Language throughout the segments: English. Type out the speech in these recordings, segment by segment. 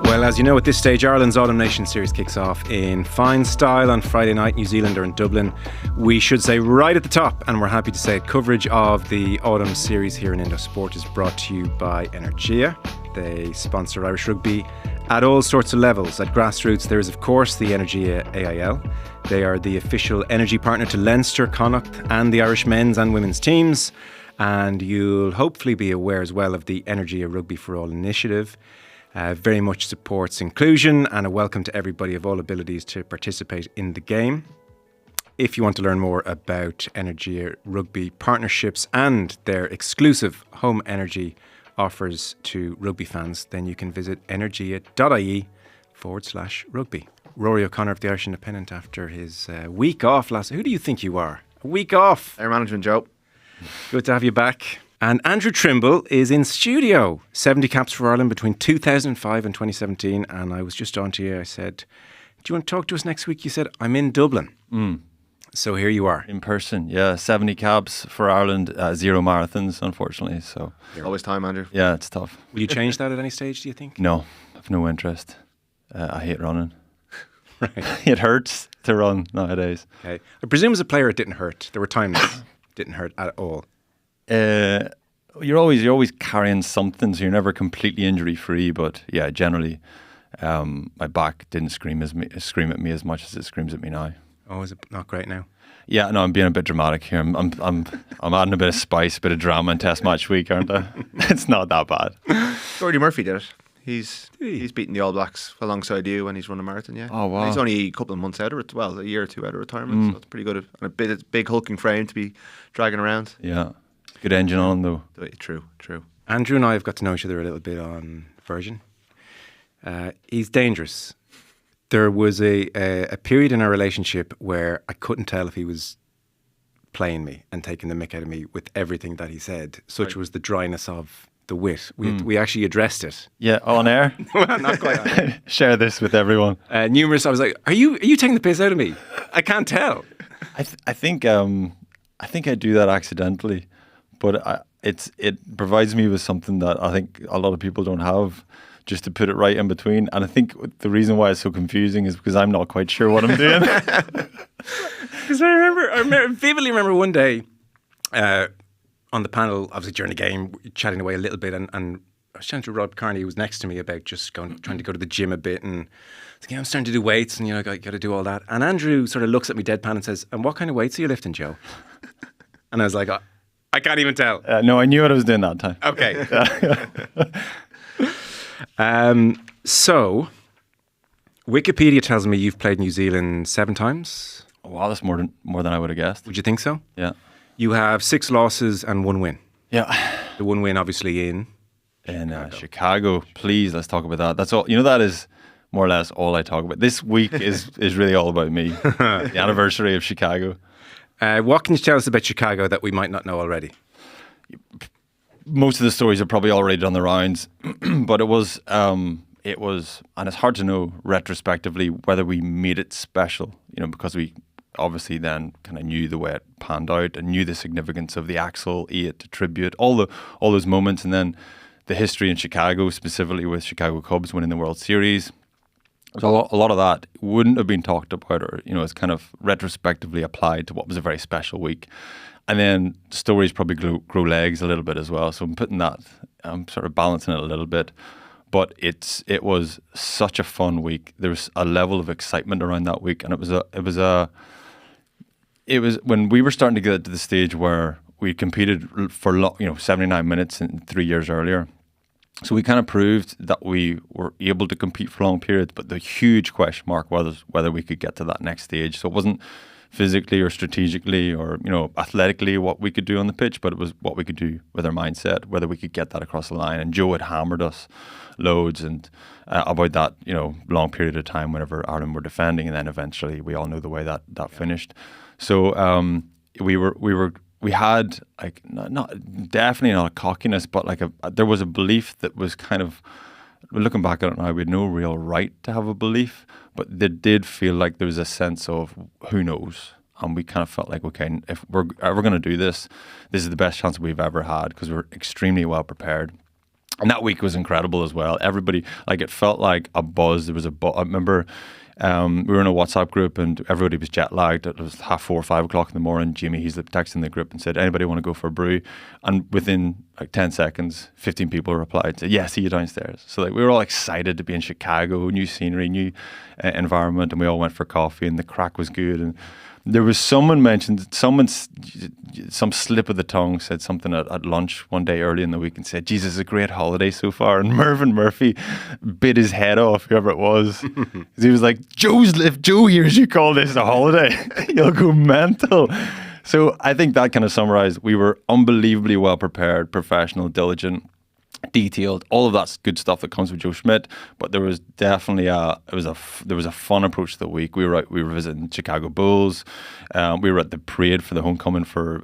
Well, as you know, at this stage, Ireland's Autumn Nation Series kicks off in fine style on Friday night. New Zealand are in Dublin. We should say right at the top, and we're happy to say coverage of the Autumn Series here in Indo Sport is brought to you by Energia. They sponsor Irish rugby at all sorts of levels. At grassroots, there is, of course, the Energia AIL. They are the official energy partner to Leinster, Connacht, and the Irish men's and women's teams. And you'll hopefully be aware as well of the Energia Rugby for All initiative. Very much supports inclusion and a welcome to everybody of all abilities to participate in the game. If you want to learn more about Energia Rugby partnerships and their exclusive home energy offers to rugby fans, then you can visit energia.ie/rugby. Ruaidhri O'Connor of the Irish Independent after his week off last. Who do you think you are? A week off. Air management, Joe. Good to have you back. And Andrew Trimble is in studio. 70 caps for Ireland between 2005 and 2017. And I was just on to you. I said, do you want to talk to us next week? You said, I'm in Dublin. So here you are. In person, yeah. 70 caps for Ireland, 0 marathons, unfortunately. So Always time, Andrew. yeah, it's tough. Will you change that at any stage, do you think? No, I've no interest. I hate running. Right. It hurts to run nowadays. Okay. I presume as a player it didn't hurt. There were times it didn't hurt at all. You're always carrying something, so you're never completely injury free. But yeah, generally, my back didn't scream at me as much as it screams at me now. Oh, is it not great now? Yeah, no, I'm being a bit dramatic here. I'm adding a bit of spice, a bit of drama in Test match week, aren't I? It's not that bad. Gordy Murphy did it. He's beaten the All Blacks alongside you when he's run a marathon, yeah. Oh, wow. And he's only a couple of months out of it, well, a year or two out of retirement, so it's pretty good. And a big hulking frame to be dragging around. Yeah, good engine on him though. True. Andrew and I have got to know each other a little bit on Virgin. He's dangerous. There was a period in our relationship where I couldn't tell if he was playing me and taking the mick out of me with everything that he said. Such was the dryness of the wit. We actually addressed it. Yeah, on air. Well, not quite on air. Share this with everyone. Numerous. I was like, "Are you taking the piss out of me?" I can't tell. I think I do that accidentally, but it provides me with something that I think a lot of people don't have, just to put it right in between. And I think the reason why it's so confusing is because I'm not quite sure what I'm doing. Because I vividly remember one day on the panel, obviously during the game, chatting away a little bit, and I was chatting to Rob Carney, who was next to me, about just trying to go to the gym a bit, and I was like, I'm starting to do weights, and I got to do all that. And Andrew sort of looks at me deadpan and says, "And what kind of weights are you lifting, Joe?" And I was like, I can't even tell. No, I knew what I was doing that time. Okay. So, Wikipedia tells me you've played New Zealand 7 times. Oh, wow, that's more than I would have guessed. Would you think so? Yeah. You have 6 losses and 1 win. Yeah. The 1 win, obviously, in Chicago. Please, let's talk about that. That's all. That is more or less all I talk about. This week is really all about me. The anniversary of Chicago. What can you tell us about Chicago that we might not know already? Most of the stories are probably already done the rounds, but it was, and it's hard to know retrospectively whether we made it special, because we obviously then kind of knew the way it panned out and knew the significance of the Axel 8 tribute, all those moments, and then the history in Chicago, specifically with Chicago Cubs winning the World Series. So a lot of that wouldn't have been talked about, or it's kind of retrospectively applied to what was a very special week. And then stories probably grow legs a little bit as well. So I'm sort of balancing it a little bit. But it was such a fun week. There was a level of excitement around that week, and it was when we were starting to get to the stage where we competed for 79 minutes 3 years earlier. So we kind of proved that we were able to compete for long periods. But the huge question mark was whether we could get to that next stage. So it wasn't physically or strategically or athletically what we could do on the pitch, but it was what we could do with our mindset, whether we could get that across the line. And Joe had hammered us loads and about that long period of time whenever Ireland were defending, and then eventually we all know the way that finished. So we had definitely not a cockiness, but there was a belief that was kind of, looking back at it now, we had no real right to have a belief, but there did feel like there was a sense of who knows. And we kind of felt like, okay, if we're ever going to do this, this is the best chance we've ever had because we're extremely well prepared. And that week was incredible as well. Everybody, like, it felt like a buzz. There was a buzz. I remember we were in a WhatsApp group and everybody was jet lagged. It was 4:30, 5 o'clock in the morning. Jimmy, he's texting the group and said, anybody want to go for a brew? And within like 10 seconds, 15 people replied, said, yeah, see you downstairs. So like, we were all excited to be in Chicago, new scenery, new environment. And we all went for coffee and the crack was good. And there was some slip of the tongue said something at lunch one day early in the week and said, Jesus, it's a great holiday so far. And Mervyn Murphy bit his head off, whoever it was. He was like, if Joe hears you call this a holiday, he'll go mental. So I think that kind of summarized, we were unbelievably well prepared, professional, diligent, detailed, all of that's good stuff that comes with Joe Schmidt. But there was definitely there was a fun approach to the week. We were visiting Chicago Bulls. We were at the parade for the homecoming for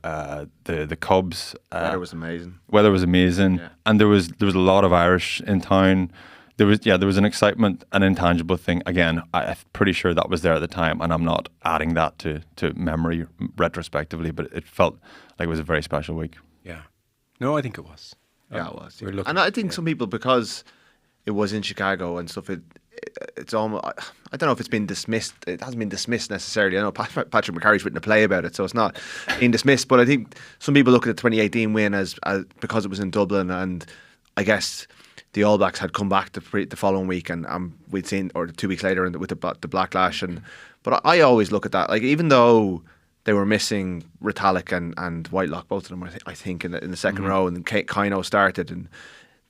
the Cubs. Weather was amazing. Yeah. And there was a lot of Irish in town. There was an excitement, an intangible thing. Again, I'm pretty sure that was there at the time, and I'm not adding that to memory retrospectively, but it felt like it was a very special week. Yeah. No, I think it was. Yeah, it was. Yeah. And I think some people, because it was in Chicago and stuff, it's almost, I don't know if it's been dismissed. It hasn't been dismissed necessarily. I know Patrick McCarry's written a play about it, so it's not being dismissed. But I think some people look at the 2018 win as because it was in Dublin, and I guess the All Blacks had come back the following week, and we'd seen, or 2 weeks later, with the Blacklash. But I always look at that, like, even though they were missing Retallick and Whitelock, both of them, I think, in the second row, and Kino started, and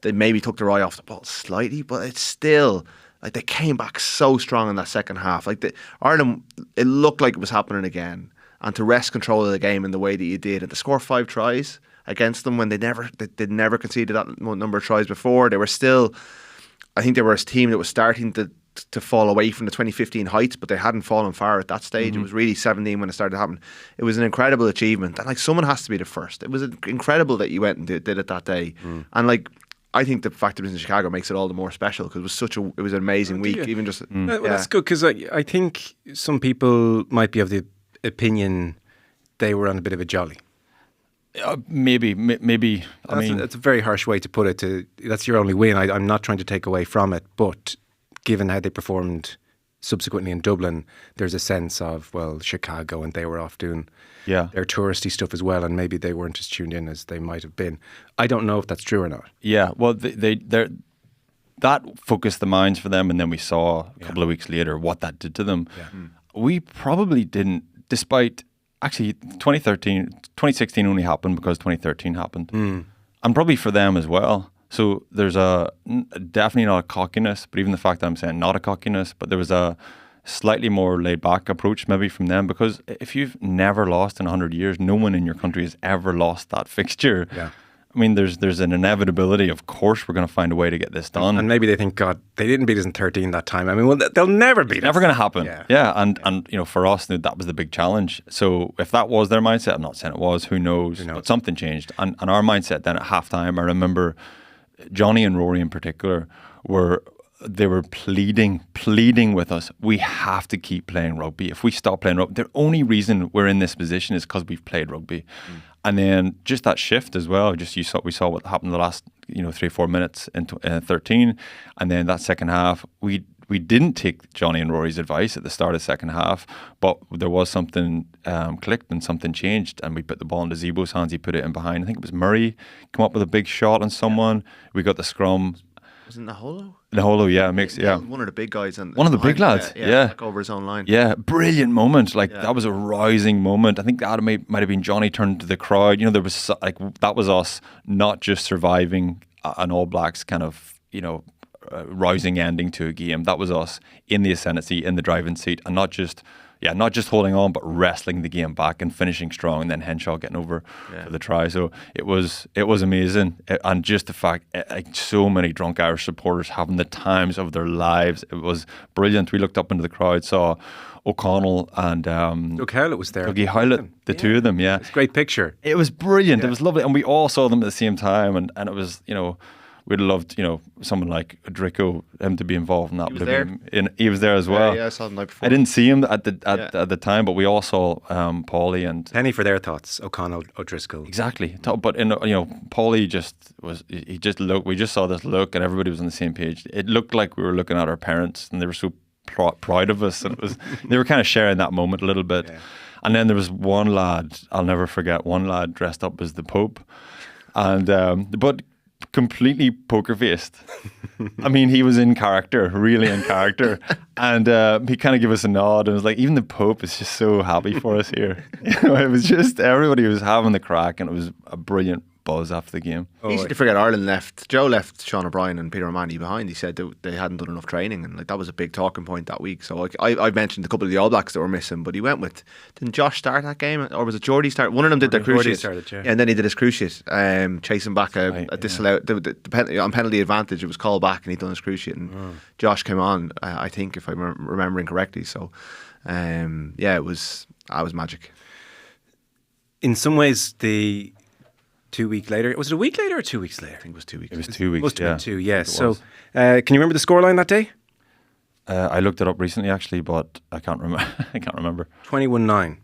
they maybe took their eye off the ball slightly, but it's still, like, they came back so strong in that second half. Like, Ireland, it looked like it was happening again, and to wrest control of the game in the way that you did, and to score 5 tries against them when they never conceded that number of tries before. They were still, I think they were a team that was starting to fall away from the 2015 heights, but they hadn't fallen far at that stage. It was really 17 when it started to happen. It was an incredible achievement, and like, someone has to be the first. It was incredible that you went and did it that day. And like, I think the fact that it was in Chicago makes it all the more special, because it was an amazing week. Even just well, that's good, because I think some people might be of the opinion they were on a bit of a jolly. Maybe. I mean, that's a very harsh way to put it. That's your only win. I'm not trying to take away from it, but given how they performed subsequently in Dublin, there's a sense of, well, Chicago, and they were off doing their touristy stuff as well, and maybe they weren't as tuned in as they might have been. I don't know if that's true or not. Yeah, well, that focused the minds for them, and then we saw a couple of weeks later what that did to them. Yeah. We probably didn't, despite, actually, 2016 only happened because 2013 happened. And probably for them as well. So there's definitely not a cockiness, but even the fact that I'm saying not a cockiness, but there was a slightly more laid back approach maybe from them, because if you've never lost in 100 years, no one in your country has ever lost that fixture. Yeah. I mean, there's an inevitability, of course, we're going to find a way to get this done. And maybe they think, God, they didn't beat us in 13 that time. I mean, well, they'll never beat us. Never going to happen. Yeah. And you know, for us, that was the big challenge. So if that was their mindset, I'm not saying it was, who knows? But something changed. And our mindset then at halftime, I remember Johnny and Rory in particular were pleading with us. We have to keep playing rugby. If we stop playing rugby, the only reason we're in this position is because we've played rugby. And then just that shift as well. We saw what happened the last 3-4 minutes in 13, and then that second half we didn't take Johnny and Rory's advice at the start of the second half, but there was something clicked and something changed, and we put the ball into Zebo's hands. He put it in behind. I think it was Murray come up with a big shot on someone. We got the scrum. Was it Naholo? Naholo, yeah. One of the big guys. One of the big lads, like over his own line. Yeah, brilliant moment. That was a rousing moment. I think that might have been Johnny turned to the crowd. There was that was us not just surviving an All Blacks kind of, rousing ending to a game. That was us in the ascendancy, in the driving seat, and not just holding on, but wrestling the game back and finishing strong, and then Henshaw getting over for the try. So it was amazing, and just the fact, so many drunk Irish supporters having the times of their lives. It was brilliant. We looked up into the crowd, saw O'Connell and Doug Howlett was there. Dougie Howlett, the two of them. Yeah, it's a great picture. It was brilliant. It was lovely, and we all saw them at the same time, and it was we'd have loved, someone like Drico, him to be involved in that. He was there. He was there as well. Yeah, I saw him the night before. I didn't see him at the time, but we all saw Paulie and Penny for their thoughts. O'Connell, O'Driscoll. exactly. But Paulie he just looked. We just saw this look, and everybody was on the same page. It looked like we were looking at our parents, and they were so proud of us, and it was they were kind of sharing that moment a little bit. Yeah. And then there was one lad, I'll never forget, one lad dressed up as the Pope, and but completely poker faced. I mean, he was in character, really in character, and he kind of gave us a nod and was like, even the Pope is just so happy for us here. It was just everybody was having the crack, and it was a brilliant buzz after the game. Easy to forget Ireland left. Joe left Sean O'Brien and Peter O'Mahony behind. He said they hadn't done enough training, and that was a big talking point that week. So I mentioned a couple of the All Blacks that were missing, but he went with, didn't Josh start that game, or was it Geordie start? One of them did their cruciate, started, yeah. and then he did his cruciate, chasing back a disallowed on penalty advantage. It was called back, and he'd done his cruciate, and Josh came on. I think, if I'm remembering correctly. So, it was magic. In some ways, the 2 week later. Was it a week later or 2 weeks later? I think it was 2 weeks. It was 2 weeks. Must have been two, yeah. It So, was. can you remember the scoreline that day? I looked it up recently, actually, but I can't remember. I can't remember. 21-9.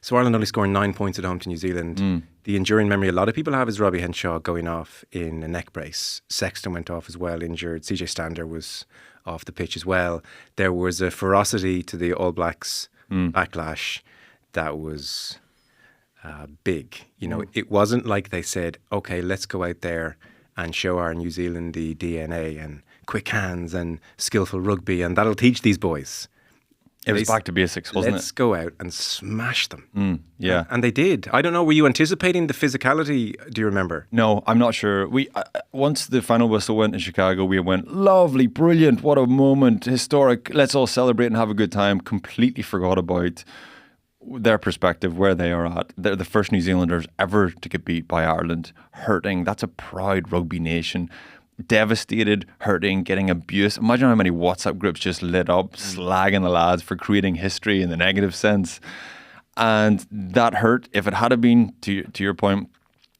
So Ireland only scoring 9 points at home to New Zealand. The enduring memory a lot of people have is Robbie Henshaw going off in a neck brace. Sexton went off as well, injured. CJ Stander was off the pitch as well. There was a ferocity to the All Blacks backlash that was big. It wasn't like they said, okay, let's go out there and show our New Zealand the DNA and quick hands and skillful rugby, and that'll teach these boys. It was back to basics, wasn't Let's go out and smash them. Yeah. And they did. I don't know, were you anticipating the physicality? Do you remember? No, I'm not sure. We once the final whistle went in Chicago, we went, lovely, brilliant, what a moment, historic, let's all celebrate and have a good time. Completely forgot about their perspective, where they are at. They're the first New Zealanders ever to get beat by Ireland. Hurting. That's a proud rugby nation. Devastated, hurting, getting abuse. Imagine how many WhatsApp groups just lit up, slagging the lads for creating history in the negative sense. And that hurt. If it had been, to your point,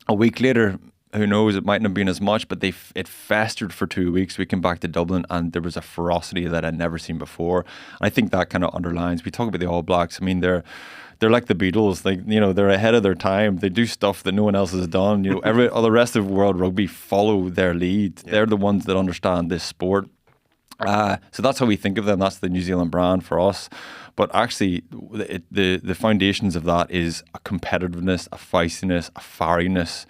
a week later, who knows, it mightn't have been as much, but it festered for 2 weeks. We came back to Dublin and there was a ferocity that I'd never seen before. And I think that kind of underlines, we talk about the All Blacks. I mean, they're like the Beatles. They're ahead of their time. They do stuff that no one else has done. All the rest of world rugby follow their lead. Yeah. They're the ones that understand this sport. So that's how we think of them. That's the New Zealand brand for us. But actually, the foundations of that is a competitiveness, a feistiness, a fieriness,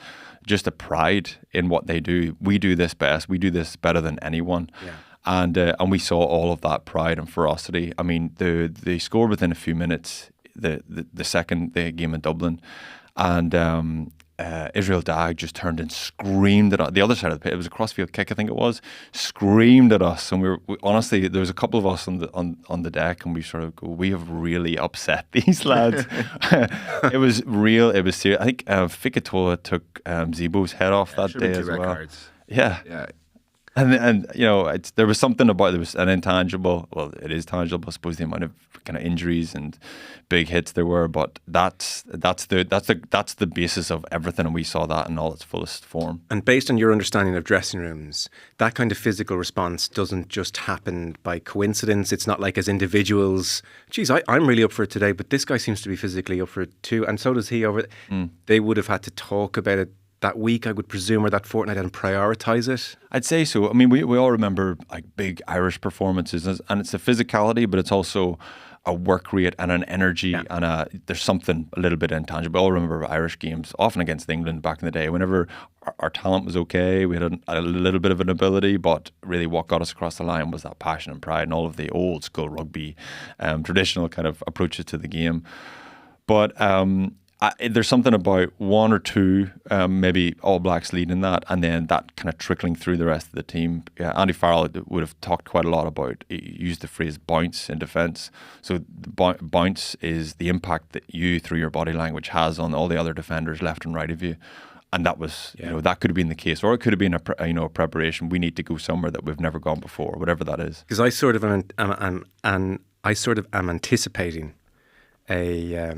just a pride in what they do. We do this best. We do this better than anyone. Yeah. And we saw all of that pride and ferocity. I mean, they scored within a few minutes. The second game in Dublin, and Israel Dag just turned and screamed at us. The other side of the pitch, it was a crossfield kick, I think it was, screamed at us, and we honestly, there was a couple of us on the deck, and we sort of go, we have really upset these lads. It was real. It was serious. I think Fikatola took Zebo's head off that day as well. Cards. Yeah. And there was something about, there was an intangible, well, it is tangible, I suppose, the amount of kind of injuries and big hits there were, but that's the basis of everything, and we saw that in all its fullest form. And based on your understanding of dressing rooms, that kind of physical response doesn't just happen by coincidence. It's not like as individuals, geez, I'm really up for it today, but this guy seems to be physically up for it too, and so does he over there. They would have had to talk about it that week, I would presume, or that fortnight, and prioritise it? I'd say so. I mean, we all remember like big Irish performances, and it's a physicality, but it's also a work rate and an energy, and there's something a little bit intangible. I all remember Irish games, often against England back in the day, whenever our talent was okay, we had a little bit of an ability, but really what got us across the line was that passion and pride and all of the old school rugby, traditional kind of approaches to the game. But there's something about one or two, maybe All Blacks leading that, and then that kind of trickling through the rest of the team. Andy Farrell would have talked quite a lot about, he used the phrase bounce in defence. So the bounce is the impact that you, through your body language, has on all the other defenders left and right of you. And that was, that could have been the case, or it could have been a preparation. We need to go somewhere that we've never gone before, whatever that is. Because I sort of am anticipating a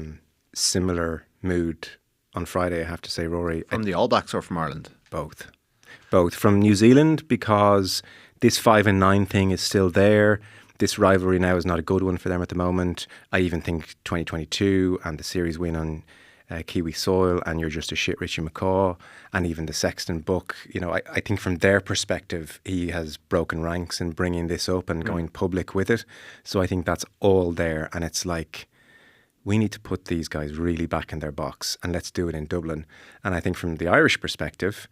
similar mood on Friday, I have to say, Rory. From the All Blacks or from Ireland? Both. both. From New Zealand, because this 5-9 thing is still there. This rivalry now is not a good one for them at the moment. I even think 2022 and the series win on Kiwi soil, and you're just a shit Richie McCaw, and even the Sexton book. You know, I think from their perspective, he has broken ranks in bringing this up and going public with it. So I think that's all there, and it's like, we need to put these guys really back in their box, and let's do it in Dublin. And I think from the Irish perspective,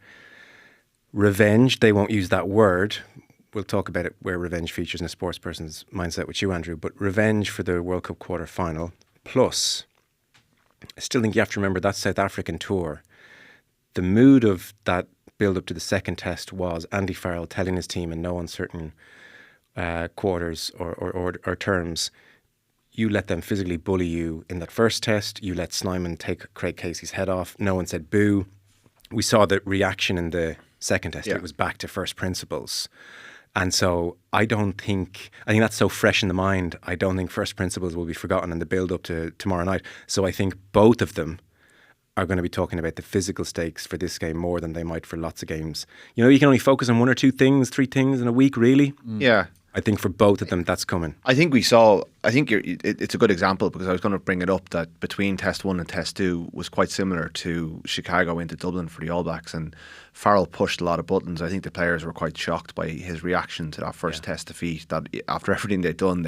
revenge, they won't use that word. We'll talk about it where revenge features in a sports person's mindset with you, Andrew, but revenge for the World Cup quarter-final. Plus, I still think you have to remember that South African tour. The mood of that build-up to the second test was Andy Farrell telling his team in no uncertain quarters or terms, you let them physically bully you in that first test. You let Snyman take Craig Casey's head off. No one said boo. We saw the reaction in the second test. It was back to first principles. And so I think that's so fresh in the mind. I don't think first principles will be forgotten in the build up to tomorrow night. So I think both of them are going to be talking about the physical stakes for this game more than they might for lots of games. You know, you can only focus on 1 or 2 things, 3 things in a week, really. Yeah. I think for both of them, that's coming. I think it's a good example, because I was going to bring it up that between Test 1 and Test 2 was quite similar to Chicago into Dublin for the All Blacks, and Farrell pushed a lot of buttons. I think the players were quite shocked by his reaction to that first Test defeat, that after everything they'd done,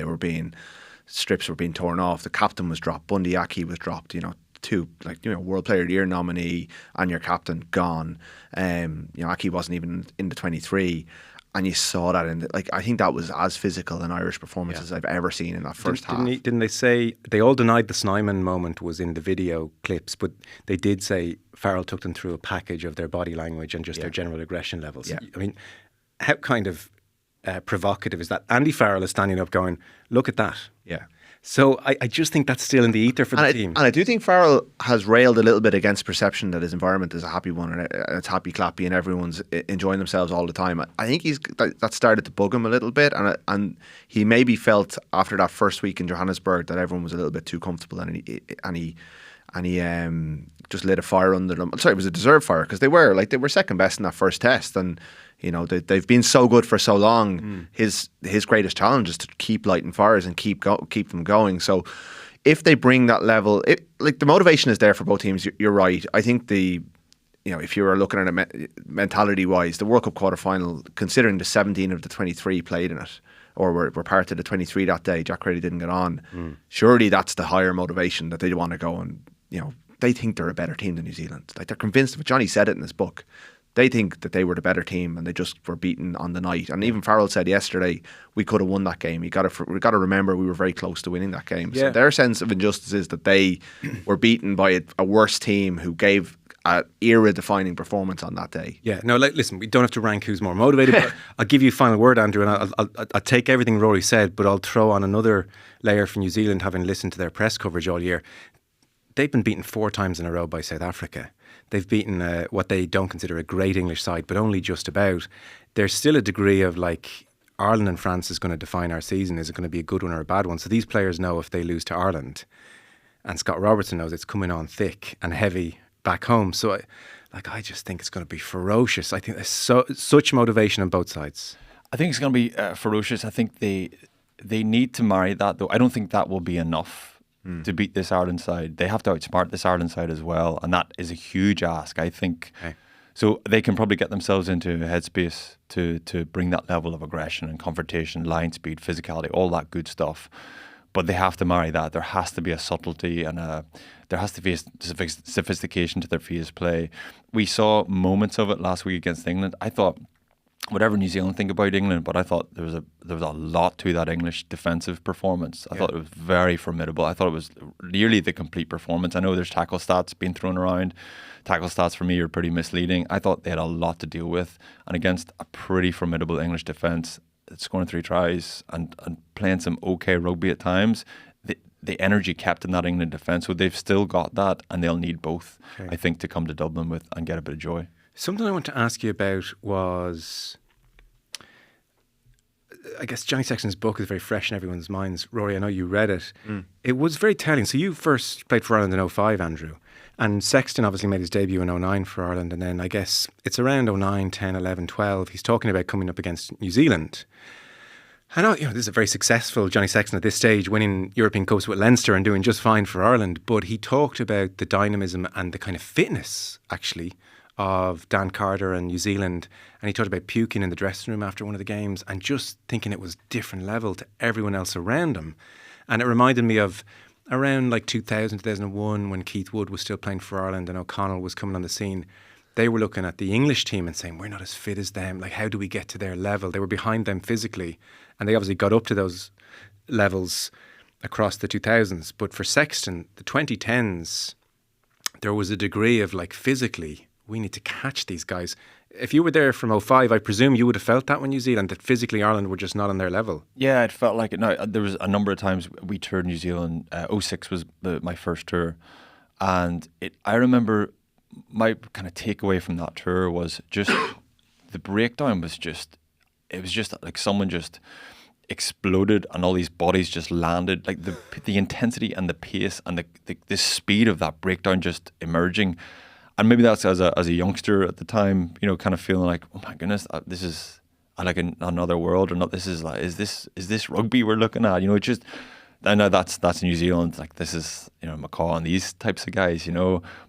strips were being torn off. The captain was dropped. Bundy Aki was dropped, World Player of the Year nominee and your captain gone. Aki wasn't even in the 23. And you saw that I think that was as physical an Irish performance as I've ever seen in that first half. Didn't they say, they all denied the Snyman moment was in the video clips, but they did say Farrell took them through a package of their body language and just their general aggression levels. Yeah. I mean, how kind of provocative is that? Andy Farrell is standing up going, look at that. Yeah. So I just think that's still in the ether for the team. And I do think Farrell has railed a little bit against perception that his environment is a happy one and it's happy clappy and everyone's enjoying themselves all the time. I think that started to bug him a little bit, and he maybe felt after that first week in Johannesburg that everyone was a little bit too comfortable, and he just lit a fire under them. Sorry, it was a deserved fire, because they were second best in that first test, and you know they've been so good for so long. His greatest challenge is to keep lighting fires and keep them going. So if they bring that level, the motivation is there for both teams. You're right. I think if you were looking at it mentality wise, the World Cup quarter final, considering the 17 of the 23 played in it, or were part of the 23 that day, Jack Crady didn't get on. Surely that's the higher motivation, that they want to go and they think they're a better team than New Zealand. Like, they're convinced of it. Johnny said it in his book. They think that they were the better team and they just were beaten on the night. And even Farrell said yesterday, we could have won that game. We got to remember we were very close to winning that game. Yeah. So their sense of injustice is that they were beaten by a worse team who gave an era-defining performance on that day. Yeah, no, listen, we don't have to rank who's more motivated, but I'll give you a final word, Andrew, and I'll take everything Rory said, but I'll throw on another layer for New Zealand, having listened to their press coverage all year. They've been beaten 4 times in a row by South Africa. They've beaten what they don't consider a great English side, but only just about. There's still a degree of Ireland and France is going to define our season. Is it going to be a good one or a bad one? So these players know if they lose to Ireland, and Scott Robertson knows it's coming on thick and heavy back home. So I just think it's going to be ferocious. I think there's such motivation on both sides. I think it's going to be ferocious. I think they need to marry that, though. I don't think that will be enough to beat this Ireland side. They have to outsmart this Ireland side as well, and that is a huge ask, I think. Okay. So they can probably get themselves into a headspace to bring that level of aggression and confrontation, line speed, physicality, all that good stuff. But they have to marry that. There has to be a subtlety and there has to be a sophistication to their phase play. We saw moments of it last week against England. I thought, whatever New Zealand think about England, but I thought there was a lot to that English defensive performance. I thought it was very formidable. I thought it was nearly the complete performance. I know there's tackle stats being thrown around. Tackle stats for me are pretty misleading. I thought they had a lot to deal with, and against a pretty formidable English defence, scoring 3 tries and playing some okay rugby at times, the energy kept in that England defence. So they've still got that, and they'll need both, I think, to come to Dublin with and get a bit of joy. Something I want to ask you about was, I guess Johnny Sexton's book is very fresh in everyone's minds. Rory, I know you read it. It was very telling. So you first played for Ireland in 2005, Andrew. And Sexton obviously made his debut in 09 for Ireland, and then I guess it's around 09, 10, 11, 12. He's talking about coming up against New Zealand. I know, this is a very successful Johnny Sexton at this stage, winning European Cups with Leinster and doing just fine for Ireland. But he talked about the dynamism and the kind of fitness, actually, of Dan Carter and New Zealand. And he talked about puking in the dressing room after one of the games and just thinking it was different level to everyone else around him. And it reminded me of around like 2000, 2001, when Keith Wood was still playing for Ireland and O'Connell was coming on the scene. They were looking at the English team and saying, we're not as fit as them. Like, how do we get to their level? They were behind them physically. And they obviously got up to those levels across the 2000s. But for Sexton, the 2010s, there was a degree of like physically, we need to catch these guys. If you were there from 05, I presume you would have felt that when New Zealand, that physically Ireland were just not on their level. Yeah, it felt like it. Now, there was a number of times we toured New Zealand. 06 was my first tour. And I remember my kind of takeaway from that tour was just the breakdown was just, it was just like someone just exploded and all these bodies just landed. Like the intensity and the pace and the speed of that breakdown just emerging. And maybe that's as a youngster at the time, kind of feeling like, oh my goodness, this is like another world, or not. This is like, is this rugby we're looking at? It just, I know that's New Zealand. Like, this is McCaw and these types of guys,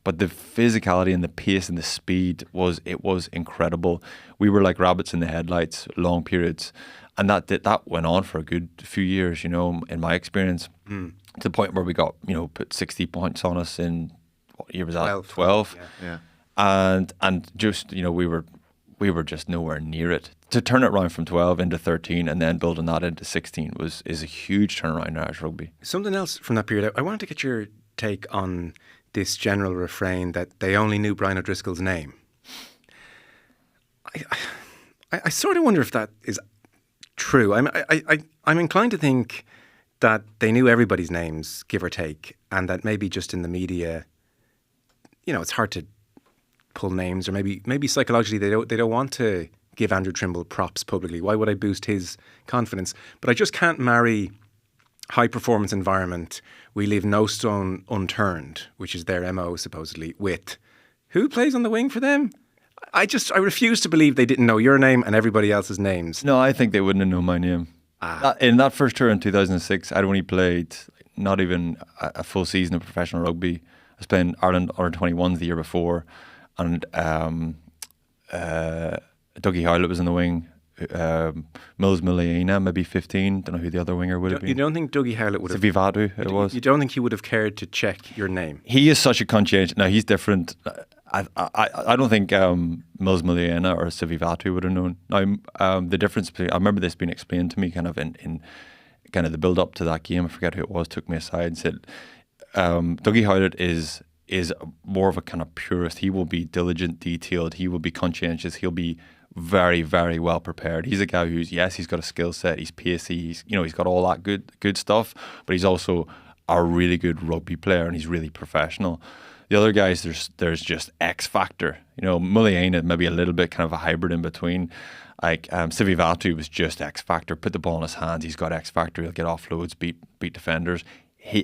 But the physicality and the pace and the speed was incredible. We were like rabbits in the headlights, long periods, and that went on for a good few years. In my experience, to the point where we got put 60 points on us in. What year was that? 12. Yeah. And just we were just nowhere near it. To turn it around from 12 into 13 and then building that into 16 is a huge turnaround in Irish rugby. Something else from that period, I wanted to get your take on this general refrain that they only knew Brian O'Driscoll's name. I sort of wonder if that is true. I'm inclined to think that they knew everybody's names, give or take, and that maybe just in the media, it's hard to pull names, or maybe psychologically they don't want to give Andrew Trimble props publicly. Why would I boost his confidence? But I just can't marry high performance environment. We leave no stone unturned, which is their MO supposedly, with who plays on the wing for them? I refuse to believe they didn't know your name and everybody else's names. No, I think they wouldn't have known my name. In that first tour in 2006, I'd only played not even a full season of professional rugby. I was playing Ireland under-21s the year before, and Dougie Howlett was in the wing. Mills Miliana, maybe 15. Don't know who the other winger would have been. You don't think Dougie Howlett would have... Vivadu, it was. You don't think he would have cared to check your name? He is such a conscientious... No, he's different. I don't think Mills Miliana or Sivivatu would have known. Now, the difference between... I remember this being explained to me kind of in kind of the build-up to that game. I forget who it was, took me aside and said... Dougie Howlett is more of a kind of purist. He will be diligent, detailed. He will be conscientious. He'll be very, very well prepared. He's a guy who's, yes, he's got a skill set. He's pacey. He's got all that good stuff. But he's also a really good rugby player, and he's really professional. The other guys, there's just X factor. Muliaina maybe a little bit kind of a hybrid in between. Like Sivivatu was just X factor. Put the ball in his hands. He's got X factor. He'll get offloads, beat defenders.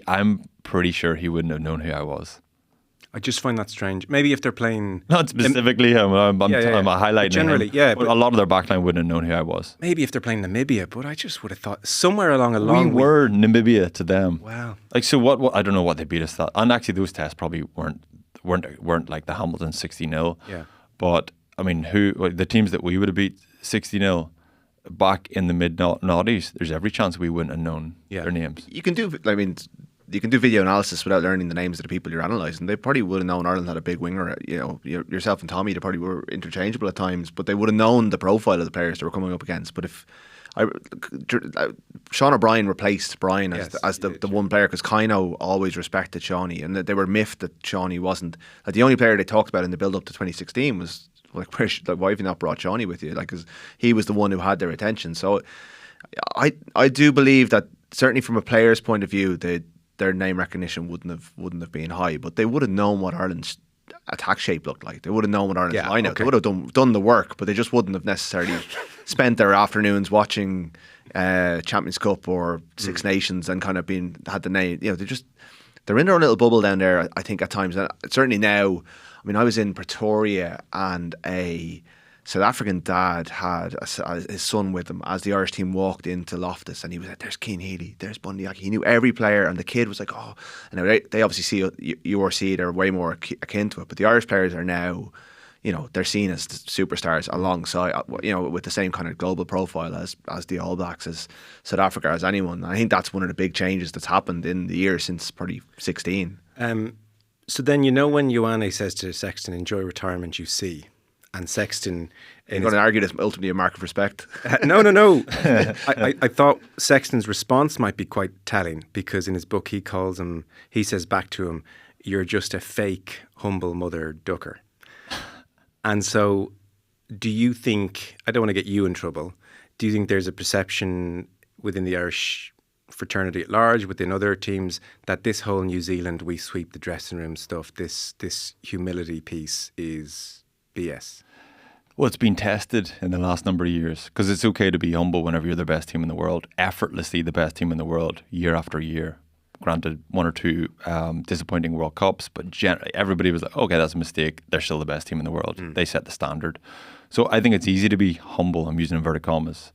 I'm pretty sure he wouldn't have known who I was. I just find that strange. Maybe if they're playing... Not specifically him. I'm highlighting but generally, him. Yeah. But a lot of their backline wouldn't have known who I was. Maybe if they're playing Namibia, but I just would have thought somewhere along a long... We were Namibia to them. Wow. Like, so what I don't know what they beat us that. And actually those tests probably weren't like the Hamilton 60-0. Yeah. But, I mean, the teams that we would have beat 60-0 back in the mid-noughties, there's every chance we wouldn't have known their names. You can do video analysis without learning the names of the people you're analysing. They probably would have known Ireland had a big winger. Yourself and Tommy, they probably were interchangeable at times, but they would have known the profile of the players they were coming up against. But if Sean O'Brien replaced Brian as the one player, because Kino always respected Shawnee, and they were miffed that Shawnee wasn't. Like, the only player they talked about in the build up to 2016 was like, why have you not brought Shawnee with you? Like, because he was the one who had their attention. So I do believe that certainly from a player's point of view, their name recognition wouldn't have been high, but they would have known what Ireland's attack shape looked like. They would have known what Ireland's line-out. They would have done the work, but they just wouldn't have necessarily spent their afternoons watching Champions Cup or Six Nations and kind of had the name. they're in their own little bubble down there, I think, at times. And certainly now, I mean, I was in Pretoria and a South African dad had his son with him as the Irish team walked into Loftus, and he was like, there's Cian Healy, there's Bundy Aki. He knew every player, and the kid was like, oh. And they obviously see URC, they're way more akin to it, but the Irish players are now, you know, they're seen as superstars alongside, you know, with the same kind of global profile as the All Blacks, as South Africa, as anyone. I think that's one of the big changes that's happened in the year since probably 16. So then, you know, when Ioane says to Sexton, enjoy retirement, you see. And Sexton... You're going to argue this ultimately a mark of respect? No. I thought Sexton's response might be quite telling, because in his book he says back to him, you're just a fake, humble mother ducker. And so do you think, I don't want to get you in trouble, do you think there's a perception within the Irish fraternity at large, within other teams, that this whole New Zealand, we sweep the dressing room stuff, this humility piece is BS? Well, it's been tested in the last number of years, because it's okay to be humble whenever you're the best team in the world, effortlessly the best team in the world, year after year. Granted, 1 or 2 disappointing World Cups, but everybody was like, okay, that's a mistake. They're still the best team in the world. They set the standard. So I think it's easy to be humble. I'm using inverted commas.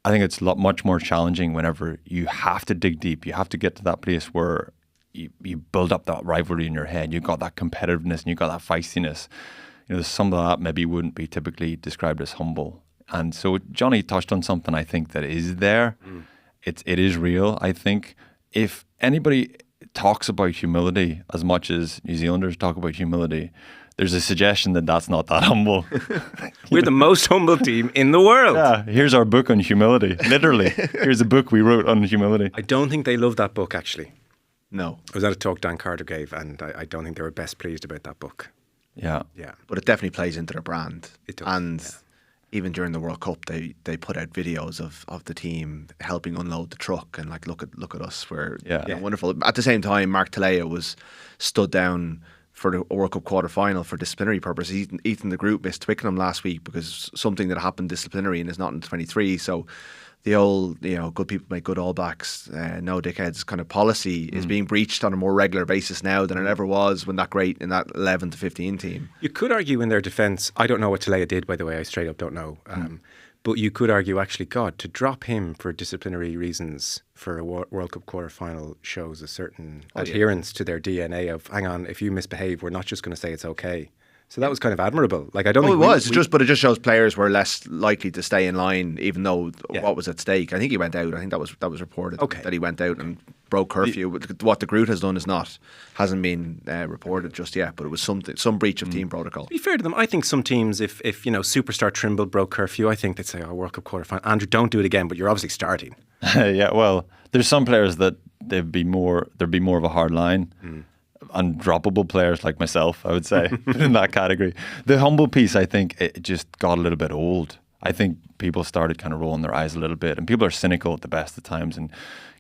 I think it's much more challenging whenever you have to dig deep. You have to get to that place where you build up that rivalry in your head. You've got that competitiveness and you've got that feistiness. You know, some of that maybe wouldn't be typically described as humble. And so Johnny touched on something I think that is there. It is real. I think if anybody talks about humility as much as New Zealanders talk about humility, there's a suggestion that that's not that humble. We're the most humble team in the world. Yeah, here's our book on humility. Literally, here's a book we wrote on humility. I don't think they love that book, actually. No. I was at a talk Dan Carter gave, and I don't think they were best pleased about that book. Yeah. But it definitely plays into their brand. It does. And even during the World Cup, they put out videos of the team helping unload the truck and like, look at us, we're wonderful. At the same time, Mark Talea was stood down for the World Cup quarter final for disciplinary purposes. Ethan the Group missed Twickenham last week because something that happened disciplinary and is not in 23. So the old, you know, good people make good All Blacks, no dickheads kind of policy is being breached on a more regular basis now than it ever was when that great in that 11 to 15 team. You could argue in their defence, I don't know what Talea did, by the way, I straight up don't know. But you could argue, actually, God, to drop him for disciplinary reasons for a World Cup quarter final shows a certain adherence to their DNA of, hang on, if you misbehave, we're not just going to say it's okay. So that was kind of admirable. Like, I don't think it was. But it just shows players were less likely to stay in line, even though what was at stake. I think he went out. I think that was reported that he went out and broke curfew. What the Groot has done hasn't been reported just yet. But it was some breach of team protocol. To be fair to them, I think some teams, if you know, superstar Trimble broke curfew, I think they'd say, "Oh, World Cup quarter final, Andrew, don't do it again." But you're obviously starting. Yeah, well, there's some players that there'd be more of a hard line. Undroppable players like myself, I would say, in that category. The humble piece, I think, it just got a little bit old. I think people started kind of rolling their eyes a little bit, and people are cynical at the best of times and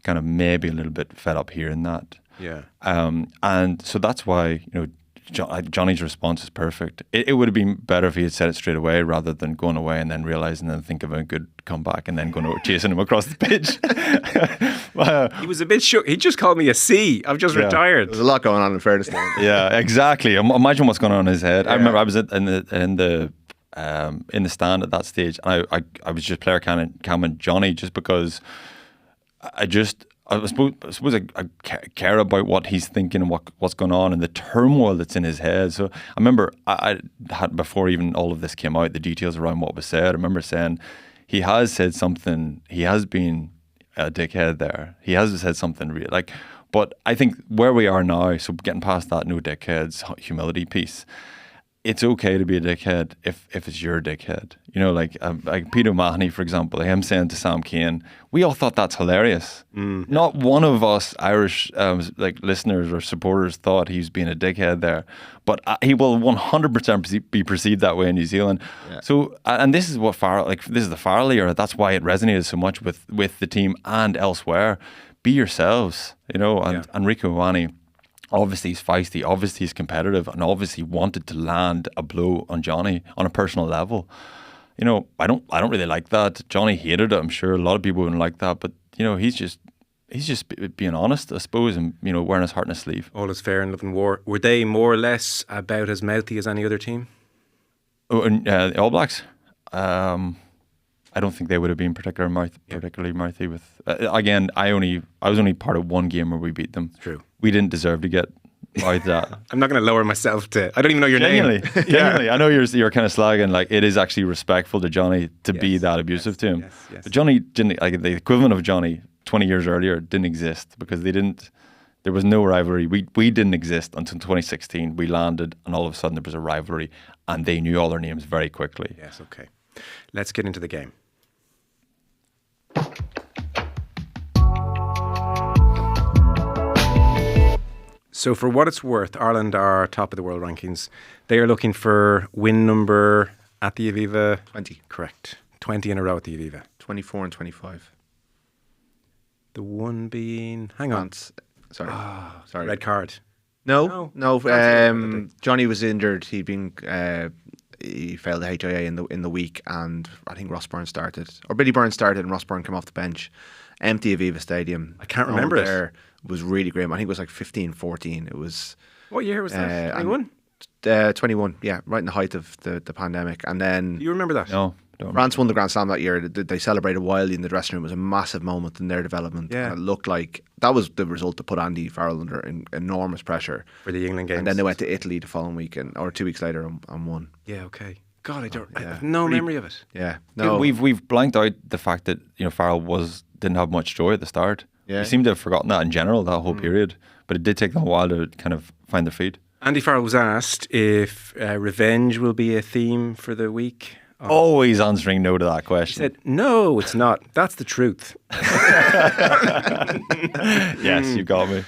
kind of maybe a little bit fed up hearing that. Yeah. And so that's why, you know, Johnny's response is perfect. It would have been better if he had said it straight away rather than going away and then realising and think of a good comeback and then going over chasing him across the pitch. He was a bit shook. He just called me a C. I've just retired. There's a lot going on, in fairness. Yeah, exactly. Imagine what's going on in his head. Yeah. I remember I was in the stand at that stage, and I was just player camming Johnny just because I suppose I care about what he's thinking and what's going on and the turmoil that's in his head. So I remember I had, before even all of this came out, the details around what was said, I remember saying he has said something, he has been a dickhead there. He has said something real, like, but I think where we are now, so getting past that no dickheads humility piece, it's okay to be a dickhead if it's your dickhead. You know, like Peter Mahoney, for example, him saying to Sam Cane, we all thought that's hilarious. Not one of us Irish like listeners or supporters thought he was being a dickhead there. But he will 100% be perceived that way in New Zealand. Yeah. So, and this is what this is the Farrell era. That's why it resonated so much with the team and elsewhere. Be yourselves, you know, and Rico Ioane, obviously he's feisty, obviously he's competitive, and obviously wanted to land a blow on Johnny on a personal level. You know, I don't really like that. Johnny hated it, I'm sure. A lot of people wouldn't like that, but you know, he's just he's just being honest, I suppose, and wearing his heart in his sleeve. All is fair in love and war. Were they more or less about as mouthy as any other team? Oh, and the All Blacks. I don't think they would have been particularly mouthy with. Again, I was only part of one game where we beat them. True. We didn't deserve to get mouthed at. I'm not going to lower myself to. I don't even know your name. Genuinely, I know you're kind of slagging. Like, it is actually respectful to Johnny to be that abusive to him. Yes. But Johnny didn't. Like, the equivalent of Johnny 20 years earlier didn't exist because they didn't. There was no rivalry. We didn't exist until 2016. We landed, and all of a sudden there was a rivalry, and they knew all their names very quickly. Yes. Okay. Let's get into the game. So for what it's worth, Ireland are top of the world rankings. They are looking for win number at the Aviva. 20. Correct. 20 in a row at the Aviva. 24 and 25. The one being... Hang on. Sorry. Red card. No. France Johnny was injured. He'd been... he failed the HIA in the week, and I think Ross Byrne started. Or Billy Byrne started, and Ross Byrne came off the bench. Empty Aviva Stadium. I can't remember it. There was really grim. I think it was like 15-14. It was... What year was that? 21? 21, yeah, right in the height of the pandemic. And then... Do you remember that? No. Don't France won the Grand Slam that year. They celebrated wildly in the dressing room. It was a massive moment in their development. Yeah. And it looked like that was the result that put Andy Farrell under enormous pressure. For the England games. And then they went to Italy the following week, or 2 weeks later, and won. Yeah, okay. God, I have no memory of it. Yeah. No. We've blanked out the fact that Farrell didn't have much joy at the start. Yeah. We seem to have forgotten that in general, that whole period. But it did take them a while to kind of find their feet. Andy Farrell was asked if revenge will be a theme for the week. Always answering no to that He question. said, no, it's not. That's the truth. Yes, you got me.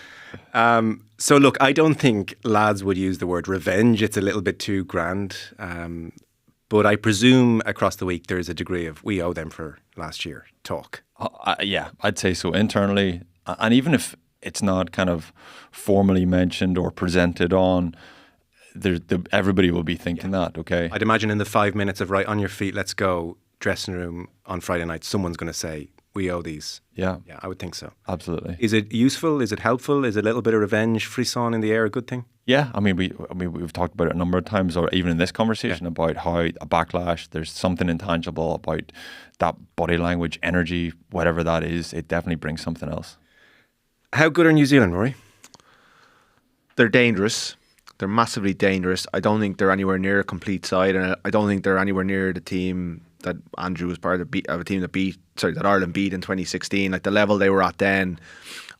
So look, I don't think lads would use the word revenge. It's a little bit too grand. But I presume across the week there's a degree of we owe them for last year talk. Yeah, I'd say so internally. And even if it's not kind of formally mentioned or presented on, everybody will be thinking that, okay? I'd imagine in the 5 minutes of right, on your feet, let's go, dressing room on Friday night, someone's going to say, we owe these. Yeah. Yeah, I would think so. Absolutely. Is it useful? Is it helpful? Is a little bit of revenge, frisson in the air a good thing? Yeah, we've talked about it a number of times, or even in this conversation, about how a backlash, there's something intangible about that body language, energy, whatever that is. It definitely brings something else. How good are New Zealand, Rory? They're dangerous. They're massively dangerous. I don't think they're anywhere near a complete side, and I don't think they're anywhere near the team that Andrew was part of a team that Ireland beat in 2016. Like the level they were at then,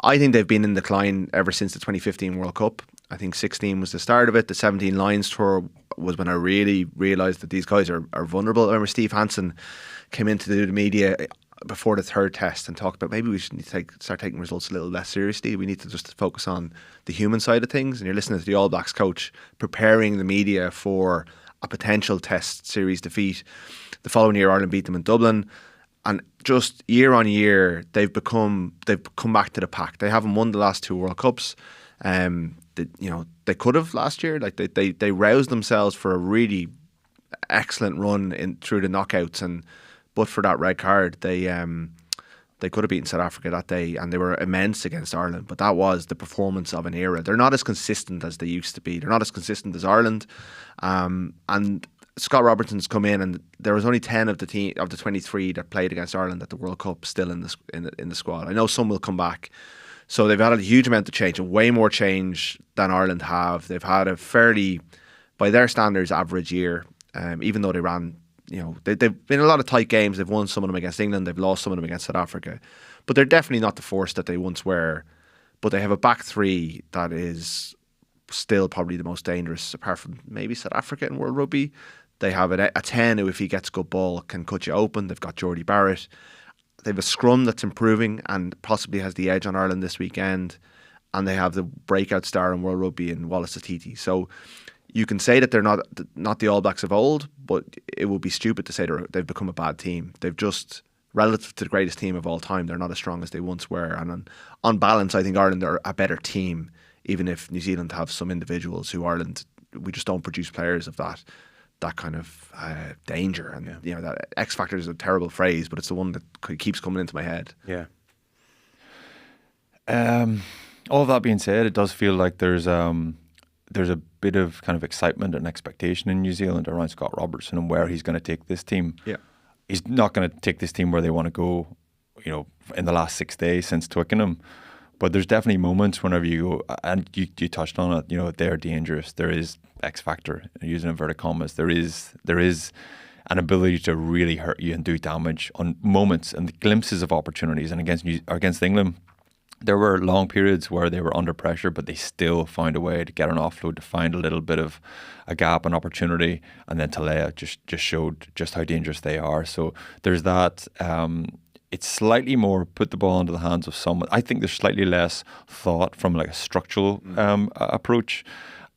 I think they've been in decline ever since the 2015 World Cup. I think 16 was the start of it. The 17 Lions tour was when I really realised that these guys are vulnerable. I remember Steve Hansen came into the media before the third test and talked about maybe we should start taking results a little less seriously. We need to just focus on the human side of things. And you're listening to the All Blacks coach preparing the media for a potential test series defeat. The following year, Ireland beat them in Dublin. And just year on year, they've come back to the pack. They haven't won the last 2 World Cups. They could have last year. Like they roused themselves for a really excellent run through the knockouts, but for that red card, they could have beaten South Africa that day, and they were immense against Ireland. But that was the performance of an era. They're not as consistent as they used to be. They're not as consistent as Ireland. And Scott Robertson's come in, and there was only 10 of the 23 that played against Ireland at the World Cup still in the squad. I know some will come back. So they've had a huge amount of change, and way more change than Ireland have. They've had a fairly, by their standards, average year. Even though they ran, they've been in a lot of tight games. They've won some of them against England. They've lost some of them against South Africa. But they're definitely not the force that they once were. But they have a back three that is still probably the most dangerous, apart from maybe South Africa in World Rugby. They have a 10 who, if he gets good ball, can cut you open. They've got Jordy Barrett. They have a scrum that's improving and possibly has the edge on Ireland this weekend. And they have the breakout star in World Rugby in Wallace Atiti. So you can say that they're not the All Blacks of old, but it would be stupid to say they've become a bad team. They've just, relative to the greatest team of all time, they're not as strong as they once were. And on balance, I think Ireland are a better team, even if New Zealand have some individuals who Ireland, we just don't produce players of that kind of danger. And that X factor is a terrible phrase, but it's the one that keeps coming into my head. Yeah. All that being said, it does feel like there's a bit of kind of excitement and expectation in New Zealand around Scott Robertson and where he's going to take this team. Yeah. He's not going to take this team where they want to go, in the last 6 days since Twickenham. But there's definitely moments whenever you go, and you touched on it, they're dangerous. There is X factor, using inverted commas. There is an ability to really hurt you and do damage on moments and the glimpses of opportunities. And against England, there were long periods where they were under pressure, but they still found a way to get an offload, to find a little bit of a gap, an opportunity, and then Talea just showed just how dangerous they are. So there's that. It's slightly more put the ball into the hands of someone. I think there's slightly less thought from like a structural approach,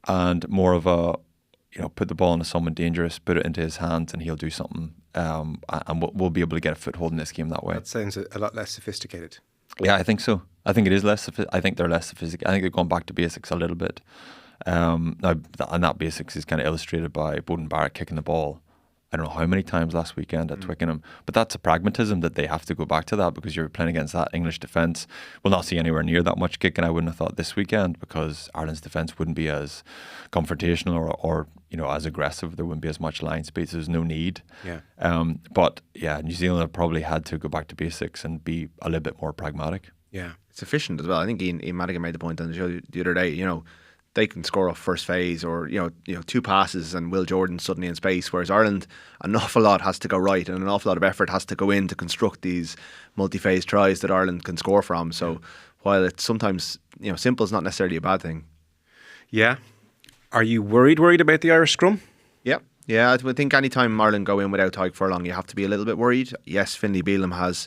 and more of a put the ball into someone dangerous, put it into his hands, and he'll do something. And we'll be able to get a foothold in this game that way. That sounds a lot less sophisticated. Yeah, I think so. I think it is less. I think they're less sophisticated. I think they're going back to basics a little bit. Now, and that basics is kind of illustrated by Bowden Barrett kicking the ball, I don't know how many times last weekend at Twickenham. But that's a pragmatism that they have to go back to that, because you're playing against that English defence. We'll not see anywhere near that much kicking, I wouldn't have thought, this weekend, because Ireland's defence wouldn't be as confrontational or as aggressive. There wouldn't be as much line speed, so there's no need. Yeah. But yeah, New Zealand have probably had to go back to basics and be a little bit more pragmatic. Yeah. It's efficient as well. I think Ian Madigan made the point on the show the other day, they can score off first phase, or two passes and Will Jordan suddenly in space, whereas Ireland, an awful lot has to go right and an awful lot of effort has to go in to construct these multi-phase tries that Ireland can score from. So while it's sometimes simple is not necessarily a bad thing. Yeah. Are you worried about the Irish scrum? Yeah, I think anytime Ireland go in without Tadhg Furlong, you have to be a little bit worried. Yes, Finlay Bealham has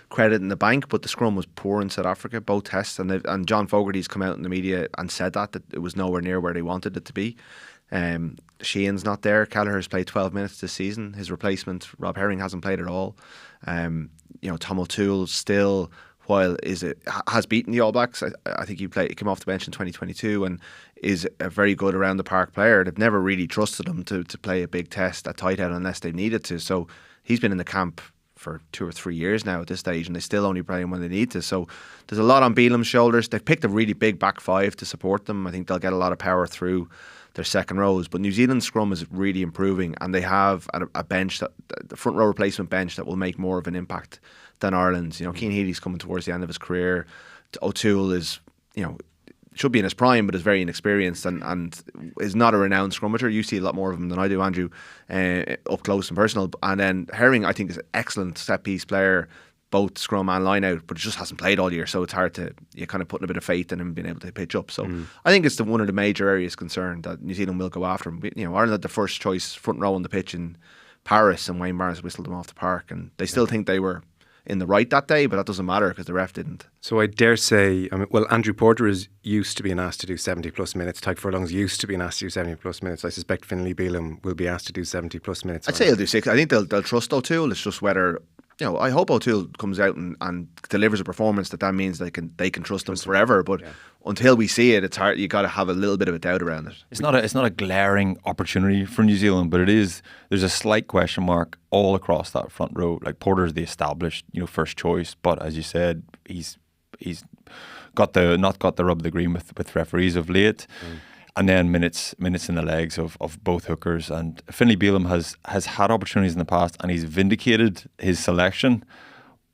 credit in the bank, but the scrum was poor in South Africa, both tests, and John Fogarty's come out in the media and said that it was nowhere near where they wanted it to be. Sheehan's not there. Kelleher's played 12 minutes this season. His replacement, Rob Herring, hasn't played at all. Tom O'Toole still, while has beaten the All Blacks, I think he came off the bench in 2022 and is a very good around the park player. They've never really trusted him to play a big test at tight end unless they needed to. So he's been in the camp for 2 or 3 years now at this stage, and they still only play him when they need to. So there's a lot on Bealham's shoulders. They've picked a really big back five to support them. I think they'll get a lot of power through their second rows. But New Zealand's scrum is really improving, and they have a bench, the front row replacement bench, that will make more of an impact than Ireland's. Cian Healy's coming towards the end of his career. O'Toole is, should be in his prime, but is very inexperienced and is not a renowned scrummager. You see a lot more of him than I do, Andrew, up close and personal. And then Herring, I think, is an excellent set-piece player, both scrum and line-out, but just hasn't played all year, so it's hard to, you're kind of putting a bit of faith in him being able to pitch up. So I think it's one of the major areas concerned that New Zealand will go after him. Ireland had the first choice front row on the pitch in Paris, and Wayne Barnes whistled them off the park, and they still think they were in the right that day, but that doesn't matter because the ref didn't. So I dare say, Andrew Porter is used to being asked to do 70 plus minutes. Tadhg Furlong's used to being asked to do 70 plus minutes. I suspect Finlay Bealham will be asked to do 70 plus minutes. I'd say he'll do 6. I think they'll trust O'Toole. It's just whether, I hope O'Toole comes out and delivers a performance that means they can trust him forever. But until we see it, it's hard. You got to have a little bit of a doubt around it. It's not a glaring opportunity for New Zealand, but it is. There's a slight question mark all across that front row. Like, Porter's the established, first choice, but as you said, he's not got the rub of the green with referees of late. And then minutes in the legs of both hookers. And Finlay Bealham has had opportunities in the past, and he's vindicated his selection,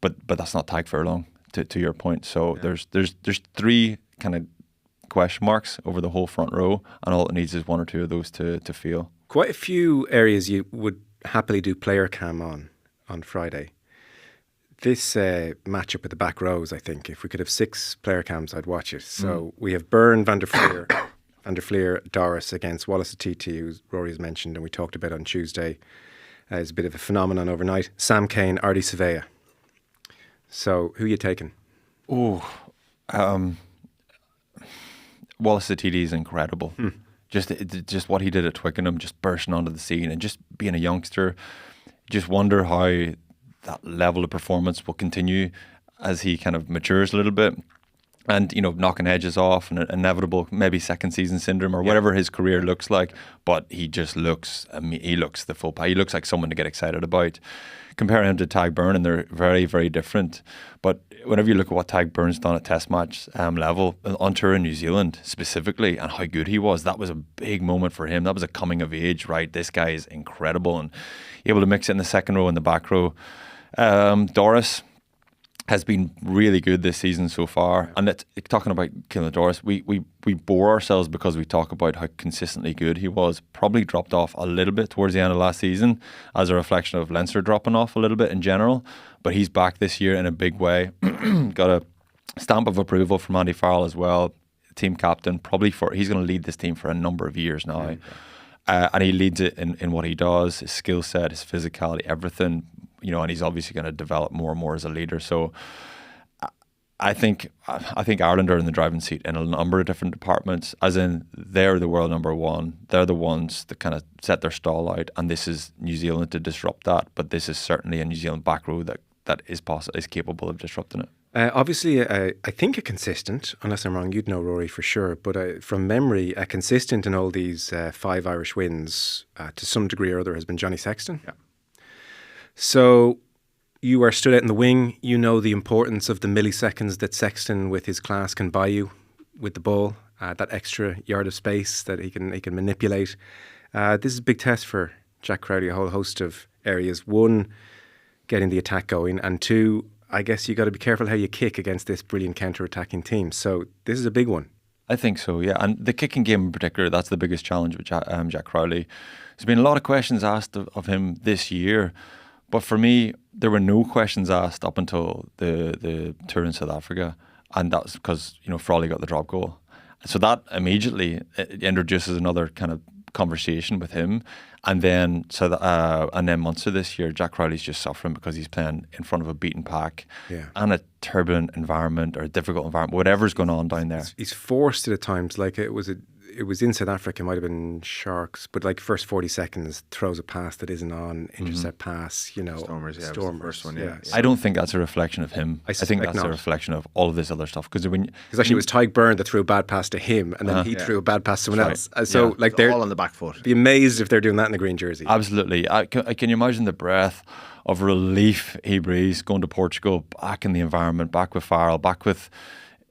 but that's not Tadhg Furlong, to your point. So there's 3 kind of question marks over the whole front row, and all it needs is 1 or 2 of those to feel. Quite a few areas you would happily do player cam on Friday. This matchup with the back rows, I think, if we could have 6 player cams, I'd watch it. So we have Byrne, Van der Fleer, Doris against Wallace Atiti, who Rory has mentioned, and we talked about on Tuesday. It's a bit of a phenomenon overnight. Sam Cane, Ardy Savea. So who are you taking? Wallace Atiti is incredible. Just what he did at Twickenham, just bursting onto the scene and just being a youngster. Just wonder how that level of performance will continue as he kind of matures a little bit. and knocking edges off and inevitable maybe second season syndrome or whatever his career looks like. But he just looks, he looks the full pie. He looks like someone to get excited about. Compare him to Tadhg Beirne, and they're very, very different. But whenever you look at what Tadhg Beirne's done at Test match level on tour in New Zealand specifically, and how good he was, that was a big moment for him. That was a coming of age, right? This guy is incredible, and able to mix it in the second row and the back row. Doris has been really good this season so far. And talking about Ciaran Doris, we bore ourselves because we talk about how consistently good he was. Probably dropped off a little bit towards the end of last season as a reflection of Leinster dropping off a little bit in general. But he's back this year in a big way. Got a stamp of approval from Andy Farrell as well, team captain. He's going to lead this team for a number of years now. And he leads it in what he does, his skill set, his physicality, everything. And he's obviously going to develop more and more as a leader. So I think Ireland are in the driving seat in a number of different departments, as in they're the world number one. They're the ones that kind of set their stall out, and this is New Zealand to disrupt that. But this is certainly a New Zealand back row that is capable of disrupting it. Obviously, I think a consistent, unless I'm wrong, you'd know Rory for sure, but from memory, a consistent in all these 5 Irish wins to some degree or other has been Johnny Sexton. Yeah. So you are stood out in the wing. You know the importance of the milliseconds that Sexton with his class can buy you with the ball, that extra yard of space that he can manipulate. This is a big test for Jack Crowley, a whole host of areas. 1, getting the attack going, and 2, I guess you got to be careful how you kick against this brilliant counter-attacking team. So this is a big one. I think so, yeah. And the kicking game in particular, that's the biggest challenge with Jack Crowley. There's been a lot of questions asked of him this year. But for me, there were no questions asked up until the tour in South Africa. And that was because, Frawley got the drop goal. So that immediately introduces another kind of conversation with him. And then Munster this year, Jack Crowley's just suffering because he's playing in front of a beaten pack and a turbulent environment or a difficult environment, whatever's going on down there. He's forced it at times. Like it was in South Africa, it might have been Sharks, but like first 40 seconds throws a pass that isn't on, intercept pass, Stormers, yeah. Stormers, first one, yeah. I don't think that's a reflection of him. I think that's a reflection of all of this other stuff. Because actually it was Tadhg Beirne that threw a bad pass to him, and then he threw a bad pass to someone else. So they're all on the back foot. Be amazed if they're doing that in the green jersey. Absolutely. Can you imagine the breath of relief he breathes going to Portugal, back in the environment, back with Farrell, back with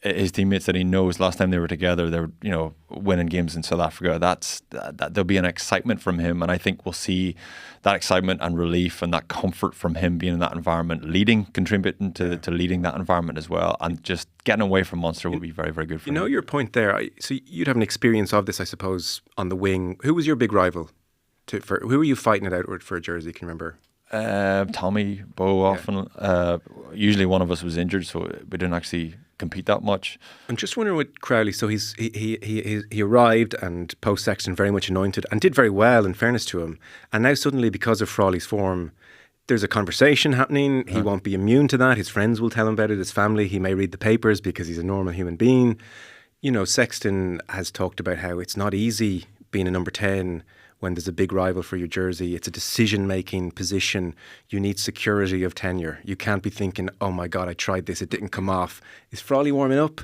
his teammates that he knows. Last time they were together, they were winning games in South Africa. That there'll be an excitement from him, and I think we'll see that excitement and relief and that comfort from him being in that environment, contributing to leading that environment as well, and just getting away from Munster will be very, very good for him. Your point there. So you'd have an experience of this, I suppose, on the wing. Who was your big rival? Who were you fighting it out with for a jersey? Can you remember? Tommy, Bo, often. Usually one of us was injured, so we didn't actually compete that much. I'm just wondering with Crowley. So he arrived and post Sexton very much anointed and did very well, in fairness to him. And now suddenly, because of Frawley's form, there's a conversation happening. He won't be immune to that. His friends will tell him about it. His family. He may read the papers because he's a normal human being. Sexton has talked about how it's not easy being a number 10 when there's a big rival for your jersey. It's a decision-making position. You need security of tenure. You can't be thinking, oh my God, I tried this, it didn't come off. Is Frawley warming up?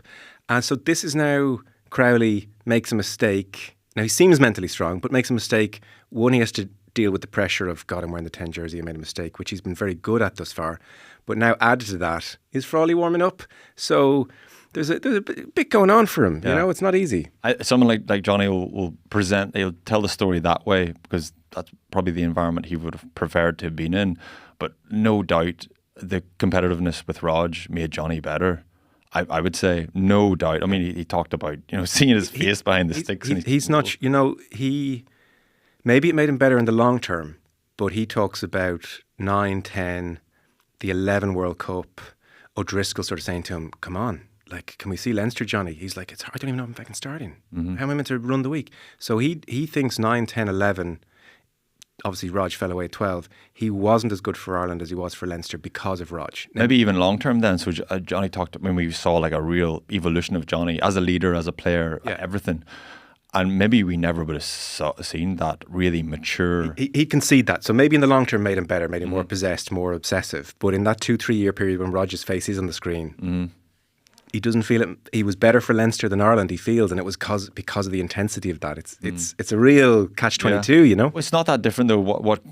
And so this is now Crowley makes a mistake. Now he seems mentally strong, but makes a mistake. 1, he has to deal with the pressure of, God, I'm wearing the 10 jersey, I made a mistake, which he's been very good at thus far. But now added to that, is Frawley warming up? So there's a bit going on for him. It's not easy. Someone like Johnny will he'll tell the story that way because that's probably the environment he would have preferred to have been in. But no doubt the competitiveness with Rog made Johnny better. I would say, no doubt. I mean, he talked about, seeing his face behind the sticks. He's not, maybe it made him better in the long term, but he talks about 9, 10, the 11 World Cup, O'Driscoll sort of saying to him, come on. Like, can we see Leinster, Johnny? He's like, I don't even know if I'm fucking starting. Mm-hmm. How am I meant to run the week? So he thinks 9, 10, 11, obviously Rog fell away at 12. He wasn't as good for Ireland as he was for Leinster because of Rog. Maybe even long term then. So Johnny talked, when we saw like a real evolution of Johnny as a leader, as a player, everything. And maybe we never would have seen that really mature. He'd concede that. So maybe in the long term made him better, made him more possessed, more obsessive. But in that 2-3 year period when Rog's face is on the screen, he doesn't feel it. He was better for Leinster than Ireland, he feels, and it was because of the intensity of that. It's a real catch-22, you know. Well, it's not that different though. What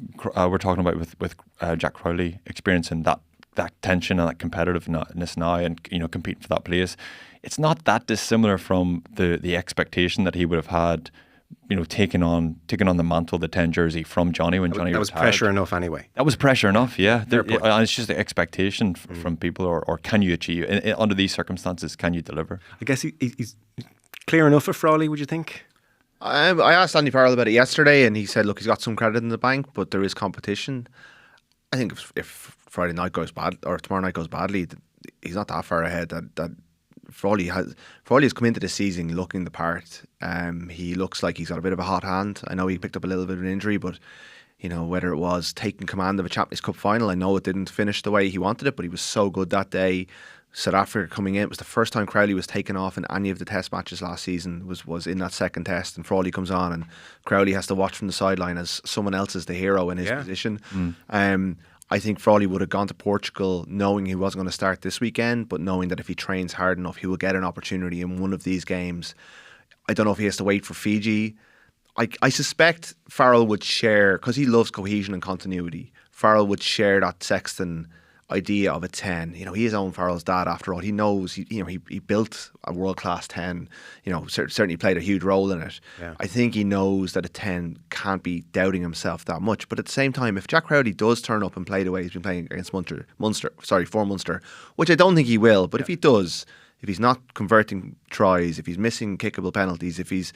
we're talking about with Jack Crowley experiencing that tension and that competitiveness now, and competing for that place. It's not that dissimilar from the expectation that he would have had, taking on the mantle, the 10 jersey from Johnny when Johnny That was retired. pressure enough anyway. That was pressure enough, yeah. And it's just the expectation from people, or can you achieve under these circumstances? Can you deliver? I guess he's clear enough for Frawley, would you think? I asked Andy Farrell about it yesterday, and he said, look, he's got some credit in the bank, but there is competition. I think if Friday night goes bad, or tomorrow night goes badly, he's not that far ahead. That Frawley has come into the season looking the part. He looks like he's got a bit of a hot hand. I know he picked up a little bit of an injury, but whether it was taking command of a Champions Cup final, I know it didn't finish the way he wanted it, but he was so good that day. South Africa coming in, it was the first time Crowley was taken off in any of the test matches last season, was in that second test, and Frawley comes on and Crowley has to watch from the sideline as someone else is the hero in his position. I think Frawley would have gone to Portugal knowing he wasn't going to start this weekend, but knowing that if he trains hard enough, he will get an opportunity in one of these games. I don't know if he has to wait for Fiji. I suspect Farrell would share, because he loves cohesion and continuity, Farrell would share that Sexton idea of a 10. He is Owen Farrell's dad after all. He knows, he built a world-class 10, certainly played a huge role in it. Yeah. I think he knows that a 10 can't be doubting himself that much. But at the same time, if Jack Crowley does turn up and play the way he's been playing against for Munster, which I don't think he will, but if he does, if he's not converting tries, if he's missing kickable penalties, if he's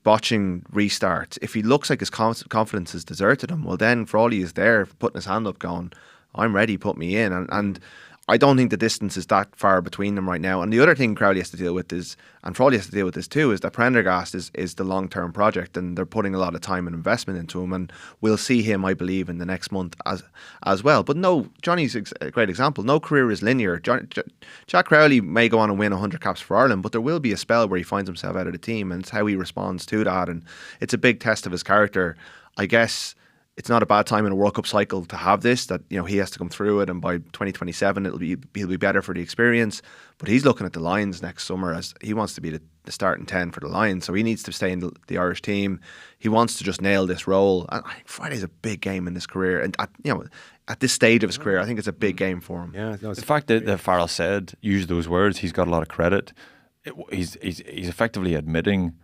botching restarts, if he looks like his confidence has deserted him, well then Frawley is there putting his hand up going, I'm ready, put me in. And I don't think the distance is that far between them right now. And the other thing Crowley has to deal with is, and Frawley has to deal with this too, is that Prendergast is the long-term project, and they're putting a lot of time and investment into him, and we'll see him, I believe, in the next month as well. But no, Johnny's a great example. No career is linear. Jack Crowley may go on and win 100 caps for Ireland, but there will be a spell where he finds himself out of the team, and it's how he responds to that, and it's a big test of his character. I guess it's not a bad time in a World Cup cycle to have this, that he has to come through it, and by 2027 he'll be better for the experience. But he's looking at the Lions next summer, as he wants to be the starting 10 for the Lions, so he needs to stay in the Irish team. He wants to just nail this role, and I think Friday's a big game in his career, and at this stage of his career I think it's a big game for him. Yeah, the fact that Farrell used those words, he's got a lot of credit. He's effectively admitting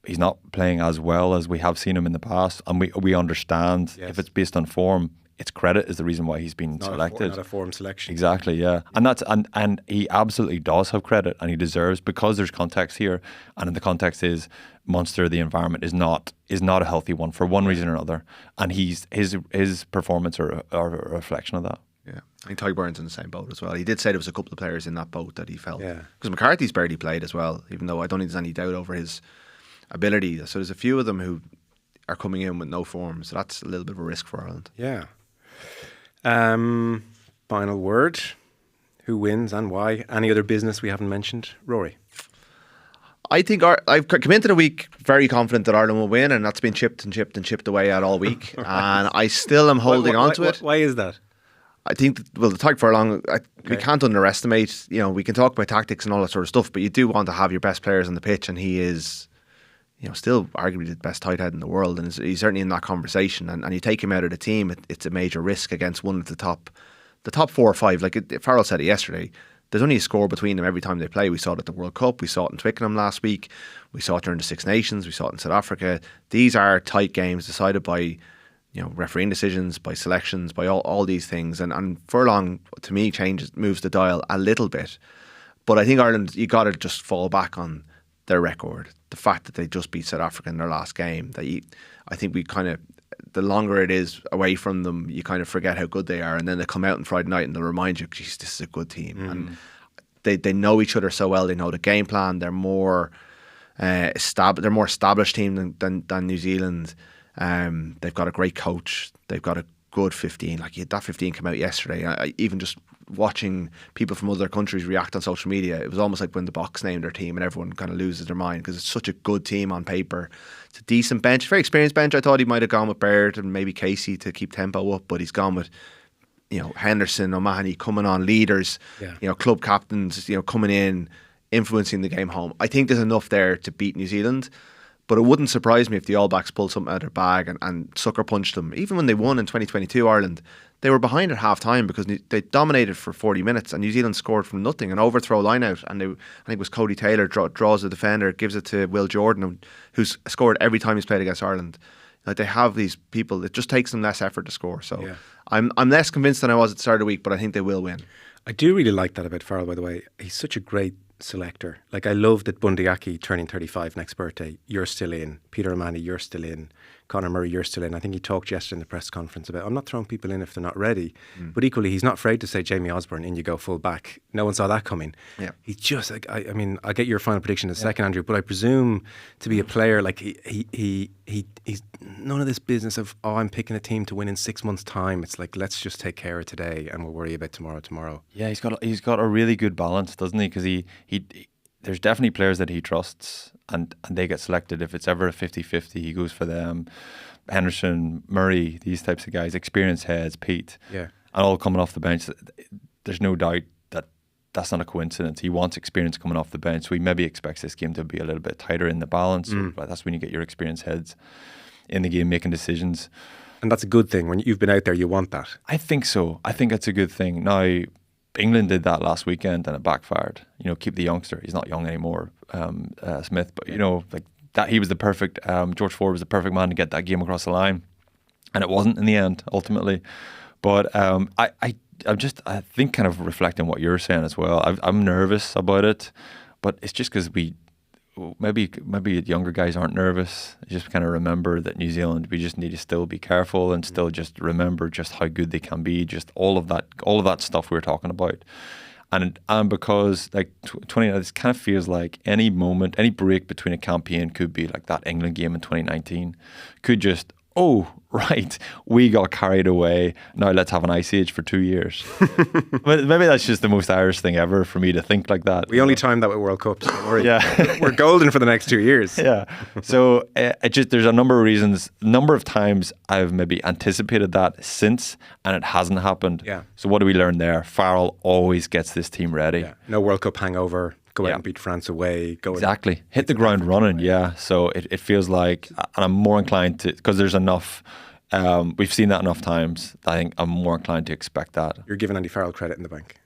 he's not playing as well as we have seen him in the past, and we understand if it's based on form, it's credit is the reason why he's been selected. Not a form selection. Exactly, yeah. And he absolutely does have credit, and he deserves, because there's context here, and the context is Munster, the environment is not a healthy one for one reason or another, and his performance are a reflection of that. Yeah, I think Ty Burns in the same boat as well. He did say there was a couple of players in that boat that he felt, because McCarthy's barely played as well, even though I don't think there's any doubt over his ability. So there's a few of them who are coming in with no form, so that's a little bit of a risk for Ireland. Yeah. Final word. Who wins and why? Any other business we haven't mentioned? Rory? I think I've come into the week very confident that Ireland will win, and that's been chipped away at all week. And I still am holding on to it. Why is that? I think the Tadhg Furlong, we can't underestimate, we can talk about tactics and all that sort of stuff, but you do want to have your best players on the pitch, and he is still arguably the best tight head in the world, and he's certainly in that conversation. And you take him out of the team, it's a major risk against one of the top 4 or 5. Like Farrell said it yesterday, there's only a score between them every time they play. We saw it at the World Cup, we saw it in Twickenham last week, we saw it during the Six Nations, we saw it in South Africa. These are tight games decided by refereeing decisions, by selections, by all these things. And Furlong, to me, moves the dial a little bit. But I think Ireland, you got to just fall back on their record. The fact that they just beat South Africa in their last game. I think we kind of, the longer it is away from them, you kind of forget how good they are. And then they come out on Friday night and they'll remind you, geez, this is a good team. And they know each other so well. They know the game plan. They're more established team than New Zealand. They've got a great coach. They've got a good 15. Like that 15 came out yesterday. Even just watching people from other countries react on social media, it was almost like when the Box named their team and everyone kind of loses their mind, because it's such a good team on paper. It's a decent bench, very experienced bench. I thought he might have gone with Baird and maybe Casey to keep tempo up, but he's gone with Henderson, O'Mahony coming on, leaders, club captains, coming in. influencing the game home. I think there's enough there to beat New Zealand, but it wouldn't surprise me if the All Blacks pulled something out of their bag and sucker punched them. Even when they won in 2022 Ireland, they were behind at half time because they dominated for 40 minutes and New Zealand scored from nothing, an overthrow line out, and I think it was Cody Taylor draws the defender, gives it to Will Jordan, who's scored every time he's played against Ireland. Like, they have these people, it just takes them less effort to score. So yeah. I'm less convinced than I was at the start of the week, but I think they will win. I do really like that about Farrell, by the way. He's such a great selector. Like, I love that Bundy Aki turning 35 next birthday. You're still in. Peter O'Mahony, you're still in. Conor Murray, you're still in. I think he talked yesterday in the press conference about, I'm not throwing people in if they're not ready. But equally, he's not afraid to say Jamie Osborne, in you go, full back. No one saw that coming. Yeah. He's just, like, I mean, I'll get your final prediction in a second, Andrew, but I presume to be a player, like, he's none of this business of, I'm picking a team to win in 6 months' time. It's like, let's just take care of today and we'll worry about tomorrow. Yeah, he's got a really good balance, doesn't he? Because he there's definitely players that he trusts and they get selected. If it's ever a 50-50, he goes for them. Henderson, Murray, these types of guys, experienced heads, Pete, and all coming off the bench. There's no doubt that that's not a coincidence. He wants experience coming off the bench, so he maybe expects this game to be a little bit tighter in the balance. But that's when you get your experienced heads in the game making decisions. And that's a good thing. When you've been out there, you want that. I think so. I think that's a good thing. Now, England did that last weekend and it backfired. You know, keep the youngster. He's not young anymore, Smith. But, you know, like that, he was the perfect, George Ford was the perfect man to get that game across the line. And it wasn't in the end, ultimately. But I think kind of reflecting what you're saying as well, I'm nervous about it. But it's just because maybe younger guys aren't nervous. Just kind of remember that New Zealand, we just need to still be careful and still just remember just how good they can be. Just all of that stuff we were talking about, and because like 20, this kind of feels like any moment, any break between a campaign could be like that England game in 2019. Could just, oh, right, we got carried away. Now let's have an ice age for 2 years. Maybe that's just the most Irish thing ever for me to think like that. We only timed that with World Cups. Don't worry. Yeah. We're golden for the next 2 years. Yeah. So there's a number of reasons, number of times I've maybe anticipated that since, and it hasn't happened. Yeah. So what do we learn there? Farrell always gets this team ready. Yeah. No World Cup hangover. Go out and beat France away. Exactly. Hit the ground running, yeah. So it feels like, and I'm more inclined to, because there's enough, we've seen that enough times, I think I'm more inclined to expect that. You're giving Andy Farrell credit in the bank.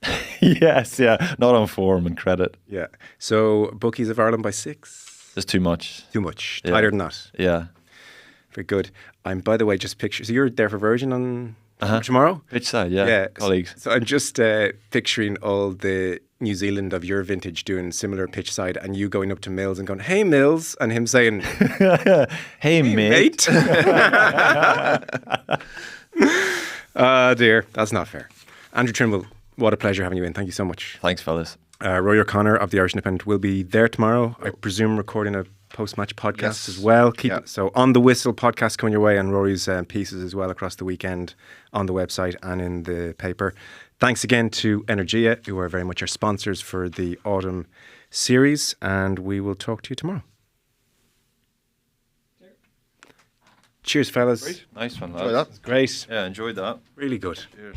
Yes, yeah. Not on form and credit. Yeah. So, bookies of Ireland by 6? There's too much. Too much. Yeah. Tighter than that. Yeah. Very good. I'm, by the way, just picture. So you're there for Virgin on tomorrow? Pitch side, yeah. Colleagues. So I'm just picturing all the New Zealand of your vintage doing similar pitch side and you going up to Mills and going, hey Mills, and him saying, hey mate. Oh dear, that's not fair. Andrew Trimble, what a pleasure having you in. Thank you so much. Thanks, fellas. Ruaidhri O'Connor of the Irish Independent will be there tomorrow. I presume recording a post-match podcast as well. So On the Whistle podcast coming your way, and Rory's pieces as well across the weekend on the website and in the paper. Thanks again to Energia, who are very much our sponsors for the autumn series, and we will talk to you tomorrow. Cheers, fellas. Great. Nice one, lads. Enjoyed that. Great. Yeah, enjoyed that. Really good. Cheers.